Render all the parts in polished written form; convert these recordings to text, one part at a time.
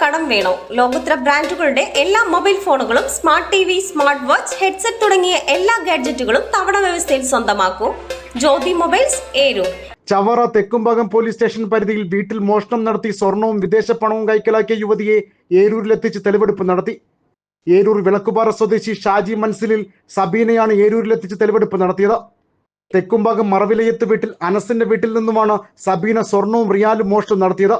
കടം വേണോ? ലോകോത്തര ബ്രാൻഡുകളുടെ എല്ലാ മൊബൈൽ ഫോണുകളും smart T V, smart watch, headset തുടങ്ങിയ എല്ലാ ഗാഡ്ജറ്റുകളും തവണ വ്യവസ്ഥയിൽ സ്വന്തമാക്കൂ. Jyothi mobiles, Eroor. Chavara Thekkumbhagam police station പരിധിയിൽ വീട്ടിൽ മോഷണം നടത്തി സ്വർണവും വിദേശ പണവും കൈക്കലാക്കിയ യുവതിയെ ഏരൂരിലെത്തിച്ച് തെളിവെടുപ്പ് നടത്തി. ഏരൂർ വിളക്കുപാറ സ്വദേശി ഷാജി മൻസിലിൽ സബീനയാണ് ഏരൂരിലെത്തിച്ച് തെളിവെടുപ്പ് നടത്തിയത്. തെക്കുംഭാഗം മറവിലയത്ത് വീട്ടിൽ അനസിന്റെ വീട്ടിൽ നിന്നുമാണ് സബീന സ്വർണവും റിയാലും മോഷണം നടത്തിയത്.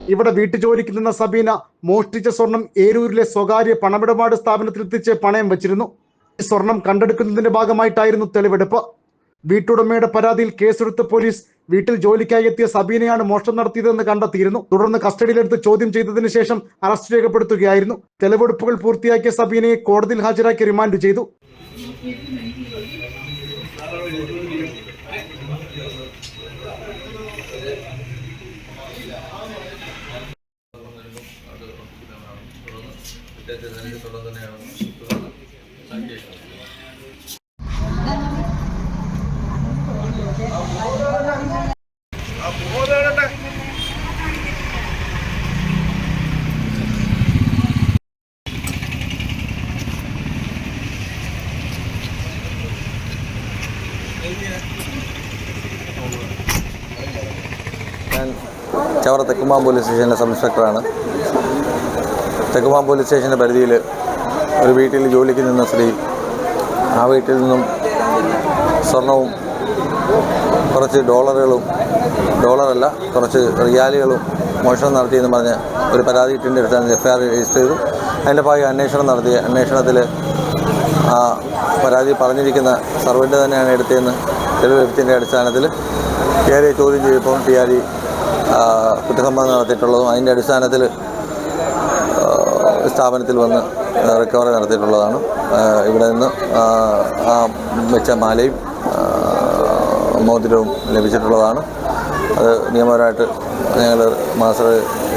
ഇവിടെ വീട്ടുജോലിക്ക് നിന്ന സബീന മോഷ്ടിച്ച സ്വർണം ഏരൂരിലെ സ്വകാര്യ പണമിടപാട് സ്ഥാപനത്തിൽ എത്തിച്ച് പണയം വച്ചിരുന്നു. ഈ സ്വർണം കണ്ടെടുക്കുന്നതിന്റെ ഭാഗമായിട്ടായിരുന്നു തെളിവെടുപ്പ്. വീട്ടുടമയുടെ പരാതിയിൽ കേസെടുത്ത പോലീസ് വീട്ടിൽ ജോലിക്കായി എത്തിയ സബീനയാണ് മോഷണം നടത്തിയതെന്ന് കണ്ടെത്തിയിരുന്നു. തുടർന്ന് കസ്റ്റഡിയിലെടുത്ത് ചോദ്യം ചെയ്തതിനു ശേഷം അറസ്റ്റ് രേഖപ്പെടുത്തുകയായിരുന്നു. തെളിവെടുപ്പുകൾ പൂർത്തിയാക്കിയ സബീനയെ കോടതിയിൽ ഹാജരാക്കി റിമാൻഡ് ചെയ്തു. ഞാൻ ചവറ തെക്കുംഭാഗം പോലീസ് സ്റ്റേഷനിലെ സബ് ഇൻസ്പെക്ടറാണ്. തെക്കുംഭാഗം പോലീസ് സ്റ്റേഷൻ്റെ പരിധിയിൽ ഒരു വീട്ടിൽ ജോലിക്ക് നിന്ന സ്ത്രീ ആ വീട്ടിൽ നിന്നും സ്വർണവും കുറച്ച് ഡോളറല്ല കുറച്ച് റിയാലുകളും മോഷണം നടത്തിയെന്ന് പറഞ്ഞ് ഒരു പരാതി ഇട്ടിൻ്റെ അടുത്ത് FIR രജിസ്റ്റർ ചെയ്തു. അതിൻ്റെ ഭാഗം അന്വേഷണത്തിൽ ആ പരാതി പറഞ്ഞിരിക്കുന്ന സർവൻ്റ് തന്നെയാണ് എടുത്തതെന്ന് തെളിവെടുപ്പിൻ്റെ അടിസ്ഥാനത്തിൽ TRE ചോദ്യം ചെയ്തപ്പോൾ TRE കുറ്റസമ്മതം നടത്തിയിട്ടുള്ളതും അതിൻ്റെ അടിസ്ഥാനത്തിൽ സ്ഥാപനത്തിൽ വന്ന് റിക്കവറി നടത്തിയിട്ടുള്ളതാണ്. ഇവിടെ നിന്ന് ആ വെച്ച മാലയും മോതിരവും ലഭിച്ചിട്ടുള്ളതാണ്. അത് നിയമപരമായിട്ട് ഞങ്ങൾ മാസ്റ്റർ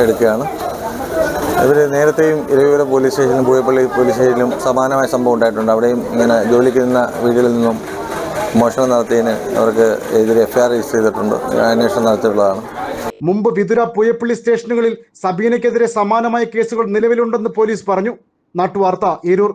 എടുക്കുകയാണ്. ഇവർ നേരത്തെയും ഇരവിപുരം പോലീസ് സ്റ്റേഷനിലും പൂയപ്പള്ളി പോലീസ് സ്റ്റേഷനിലും സമാനമായ സംഭവം ഉണ്ടായിട്ടുണ്ട്. അവിടെയും ഇങ്ങനെ ജോലിക്ക് നിന്ന വീടുകളിൽ നിന്നും മോഷണം നടത്തിയതിന് അവർക്ക് എതിരെ FIR രജിസ്റ്റർ ചെയ്തിട്ടുണ്ട്. അന്വേഷണം നടത്തിയിട്ടുള്ളതാണ്. മുമ്പ് വിതുര പൂയപ്പള്ളി സ്റ്റേഷനുകളിൽ സബീനയ്ക്കെതിരെ സമാനമായ കേസുകൾ നിലവിലുണ്ടെന്ന് പോലീസ് പറഞ്ഞു. നാട്ടുവാർത്ത, ഏരൂർ.